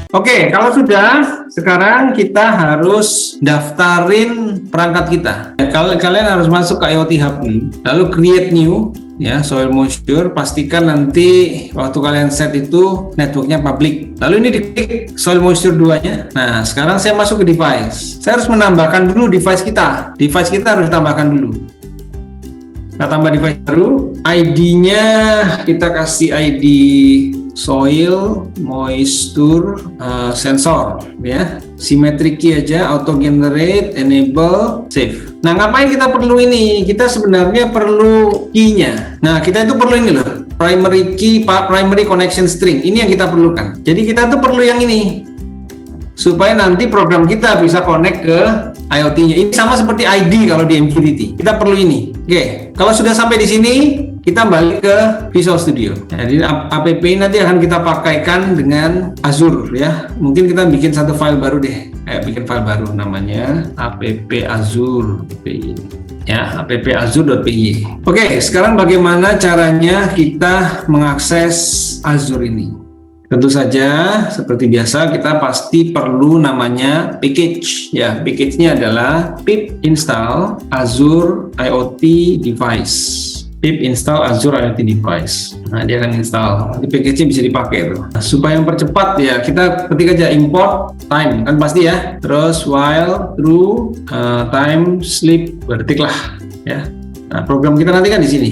Oke, kalau sudah, sekarang kita harus daftarin perangkat kita. Kalian harus masuk ke IoT Hub nih, lalu create new, ya, soil moisture. Pastikan nanti waktu kalian set itu networknya public. Lalu ini diklik soil moisture 2-nya. Nah, sekarang saya masuk ke device. Saya harus menambahkan dulu device kita. Device kita harus tambahkan dulu. Kita tambah device baru. ID-nya kita kasih ID soil moisture sensor, ya. Symmetric key aja, auto generate, enable, save. Nah, ngapain kita perlu ini? Kita sebenarnya perlu key-nya. Nah, kita itu perlu ini loh, primary key, primary connection string. Ini yang kita perlukan. Jadi kita tuh perlu yang ini supaya nanti program kita bisa connect ke IoT-nya. Ini sama seperti ID kalau di MQTT. Kita perlu ini. Oke, kalau sudah sampai di sini, kita balik ke Visual Studio. Jadi app nanti akan kita pakaikan dengan Azure, ya. Mungkin kita bikin satu file baru deh. Bikin file baru namanya app azure.py. Ya, app-azure.py. Oke, sekarang bagaimana caranya kita mengakses Azure ini? Tentu saja seperti biasa kita pasti perlu namanya package, ya. Package-nya adalah pip install Azure IoT device. Pip install Azure IoT device. Nah, dia akan install. Nanti package-nya bisa dipakai tuh. Nah, supaya mempercepat, ya, kita ketik aja import time, kan pasti ya. Terus while true time sleep, berdetik lah, ya. Nah, program kita nanti kan di sini.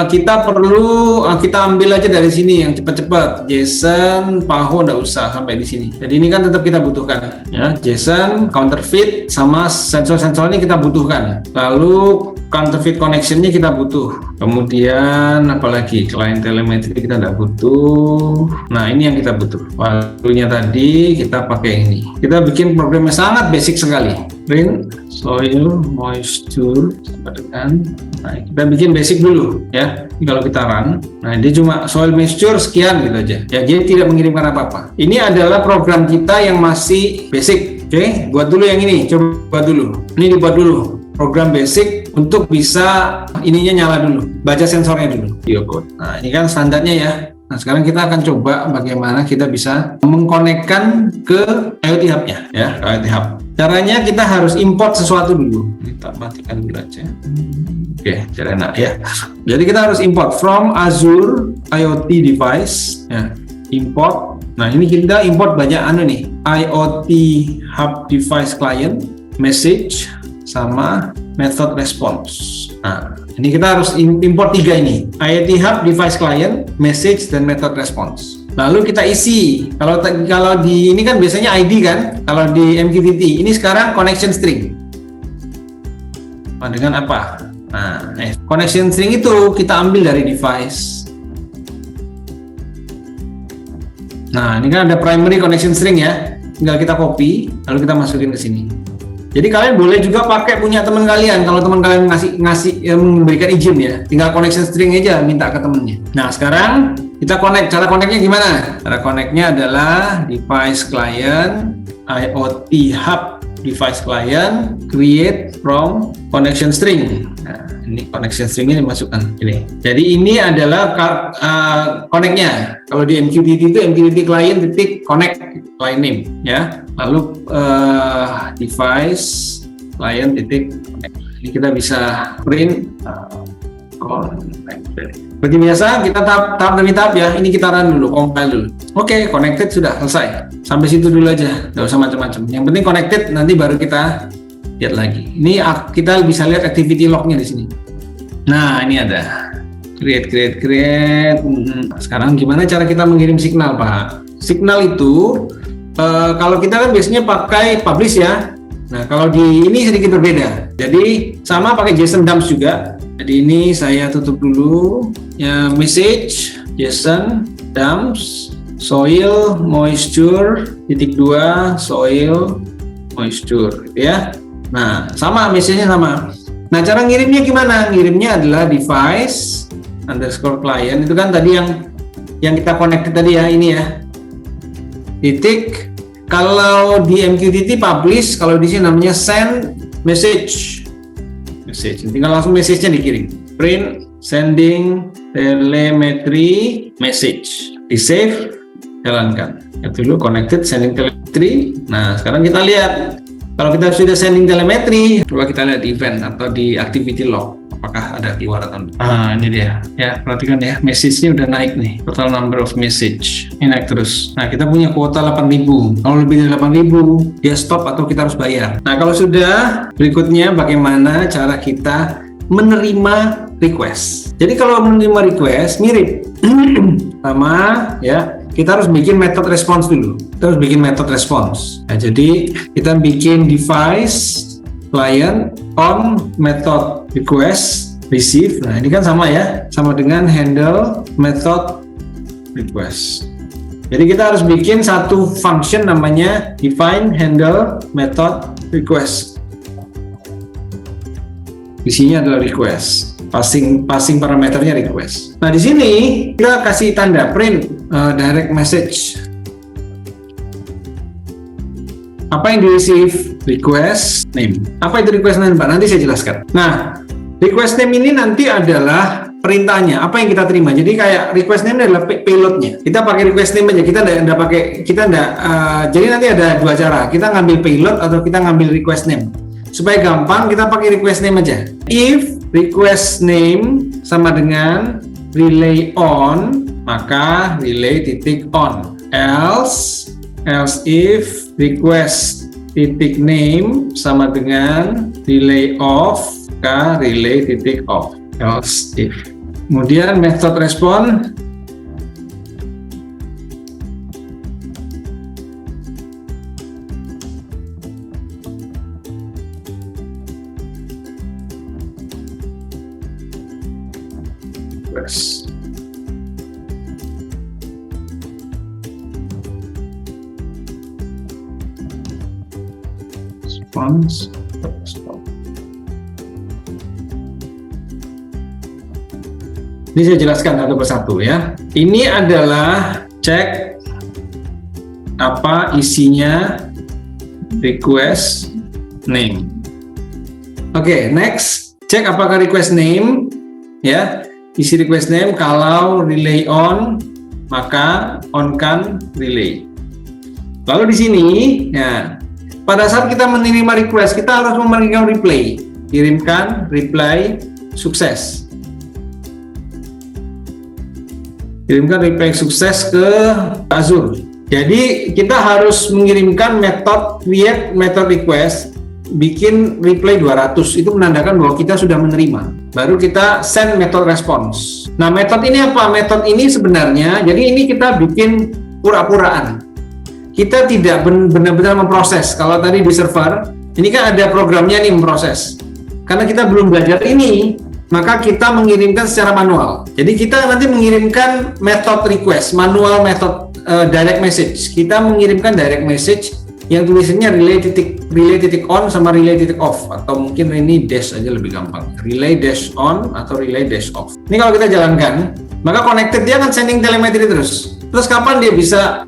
Kita perlu kita ambil aja dari sini yang cepat-cepat. JSON, PAHO nggak usah sampai di sini. Jadi ini kan tetap kita butuhkan, ya. JSON, counterfeit sama sensor-sensor ini kita butuhkan. Lalu counterfeit connection-nya kita butuh. Kemudian apalagi client telemetry kita nggak butuh. Nah, ini yang kita butuh. Value-nya tadi kita pakai ini. Kita bikin programnya sangat basic sekali. Print soil moisture dengan, nah, kita bikin basic dulu, ya. Ini kalau kita run, nah, dia cuma soil moisture sekian gitu aja, ya. Dia tidak mengirimkan apa-apa. Ini adalah program kita yang masih basic. Oke, buat dulu yang ini, coba buat dulu. Ini dibuat dulu program basic untuk bisa ininya nyala dulu, baca sensornya dulu. Code. Nah, ini kan standarnya, ya. Nah, sekarang kita akan coba bagaimana kita bisa mengkonekkan ke IoT Hub-nya, ya, ke IoT Hub. Caranya kita harus import sesuatu dulu. Kita matikan dulu aja. Oke, cara enak, ya. Jadi kita harus import from Azure IoT device, ya. Import. Nah, ini kita import banyak nih. IoT Hub device client, message, sama method response. Nah, ini kita harus import 3 ini. IoT Hub device client, message, dan method response. Lalu kita isi. Kalau di ini kan biasanya ID kan, kalau di MQTT. Ini sekarang connection string. Nah, dengan apa? Nah, connection string itu kita ambil dari device. Nah, ini kan ada primary connection string, ya. Tinggal kita copy, lalu kita masukin ke sini. Jadi kalian boleh juga pakai punya teman kalian. Kalau teman kalian memberikan izin, ya, tinggal connection string aja minta ke temennya. Nah, sekarang kita connect. Cara connectnya gimana? Cara connectnya adalah device client, IoT Hub device client, create from connection string. Nah, ini connection stringnya dimasukkan. Ini. Jadi ini adalah connectnya. Kalau di MQTT itu MQTT client titik connect client name, ya. Lalu device client titik connect. Ini kita bisa print connected. Seperti biasa kita tahap demi tahap, ya. Ini kita run dulu, compile dulu. Oke, connected sudah selesai. Sampai situ dulu aja, nggak usah macam-macam. Yang penting connected, nanti baru kita lihat lagi. Ini kita bisa lihat activity log-nya di sini. Nah, ini ada create. Sekarang gimana cara kita mengirim signal, Pak? Signal itu kalau kita kan biasanya pakai publish, ya. Nah, kalau di ini sedikit berbeda. Jadi sama pakai JSON dumps juga. Jadi ini saya tutup dulu. Ya, message JSON dumps soil moisture _2 soil moisture, ya. Nah, sama message-nya sama. Nah, cara ngirimnya gimana? Ngirimnya adalah device underscore client. Itu kan tadi yang kita connected tadi, ya, ini, ya. Titik. Kalau di MQTT publish, kalau di sini namanya send message. Tinggal langsung message-nya dikirim. Print sending telemetry message. Di save. jalankan. Itu dulu connected sending telemetry. Nah, sekarang kita lihat kalau kita sudah sending telemetry, coba kita lihat event atau di activity log apakah ada keluar atau enggak. Ini dia. Ya, perhatikan ya, message-nya udah naik nih. Total number of message. Ini naik terus. Nah, kita punya kuota 8.000. Kalau lebih dari 8.000, dia stop atau kita harus bayar. Nah, kalau sudah, berikutnya bagaimana cara kita menerima request. Jadi kalau menerima request mirip sama ya, kita harus bikin method response dulu. Kita harus bikin method response. Nah, jadi kita bikin device client on method request receive. Nah, ini kan sama ya, sama dengan handle method request. Jadi kita harus bikin satu function namanya define handle method request. Isinya adalah request. Passing parameternya request. Nah, di sini kita kasih tanda print direct message. Apa yang di receive? Request name. Apa itu request name, Pak? Nanti saya jelaskan. Nah, request name ini nanti adalah perintahnya. Apa yang kita terima? Jadi kayak request name adalah payloadnya. Kita pakai request name aja. Jadi nanti ada dua cara. Kita ngambil payload atau kita ngambil request name. Supaya gampang, kita pakai request name aja. If request name sama dengan relay on, maka relay titik on. Else if request titik name sama dengan relay off, maka relay titik off. Else if. Kemudian method respond. Response. Ini saya jelaskan satu persatu ya. Ini adalah cek apa isinya request name. Oke, next cek apakah request name ya. Isi request name kalau relay on maka on kan relay. Lalu di sini ya, pada saat kita menerima request kita harus memberikan reply. Kirimkan reply sukses. Kirimkan reply sukses ke Azure. Jadi kita harus mengirimkan metode create method request, bikin reply 200, itu menandakan bahwa kita sudah menerima. Baru kita send method response. Nah, metode ini apa? Metode ini sebenarnya, jadi ini kita bikin pura-puraan. Kita tidak benar-benar memproses. Kalau tadi di server, ini kan ada programnya nih memproses. Karena kita belum belajar ini, maka kita mengirimkan secara manual. Jadi kita nanti mengirimkan method request, manual method direct message. Kita mengirimkan direct message yang tulisannya relay titik on sama relay titik off, atau mungkin ini dash aja lebih gampang. Relay dash on atau relay dash off. Ini kalau kita jalankan, maka connected dia akan sending telemetry terus. Terus kapan dia bisa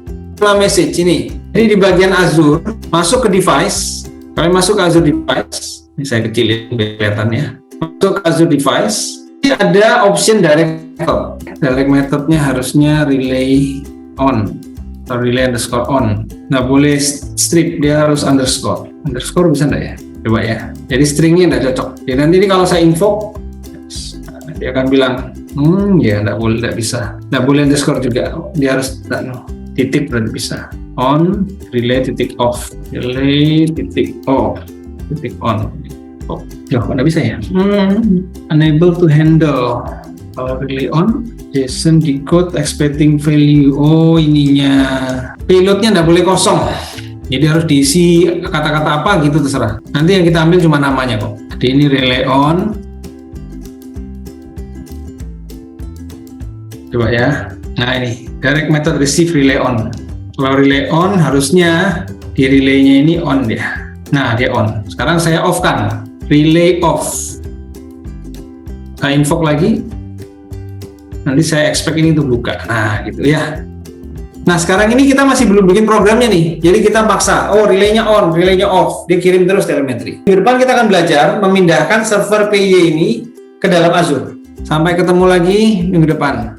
message ini? Ini di bagian Azure, masuk ke device. Kalian masuk ke Azure device. Ini saya kecilin kelihatannya. Masuk ke Azure device, ini ada option direct method. Direct methodnya harusnya relay on atau relay underscore on. Nggak boleh strip, dia harus underscore. Underscore bisa nggak ya? Coba ya. Jadi stringnya nggak cocok. Jadi nanti ini kalau saya invoke, dia akan bilang, ya nggak boleh, nggak bisa. Nggak boleh underscore juga. Dia harus titik berarti bisa. On relay titik off, relay titik off, titik on. Oh, nggak bisa ya? Unable to handle. Kalau relay on, JSON decode expecting value. Oh, ininya payloadnya nggak boleh kosong. Jadi harus diisi kata-kata apa gitu, terserah. Nanti yang kita ambil cuma namanya kok. Jadi ini relay on. Coba ya. Nah ini direct method receive relay on. Kalau relay on harusnya di relaynya ini on dia. Nah dia on. Sekarang saya off kan. Relay off. Saya invoke lagi. Nanti saya expect ini untuk buka. Nah gitu ya. Nah sekarang ini kita masih belum bikin programnya nih. Jadi kita paksa. Oh relaynya on, relaynya off. Dia kirim terus telemetri. Di depan kita akan belajar memindahkan server PY ini ke dalam Azure. Sampai ketemu lagi minggu depan.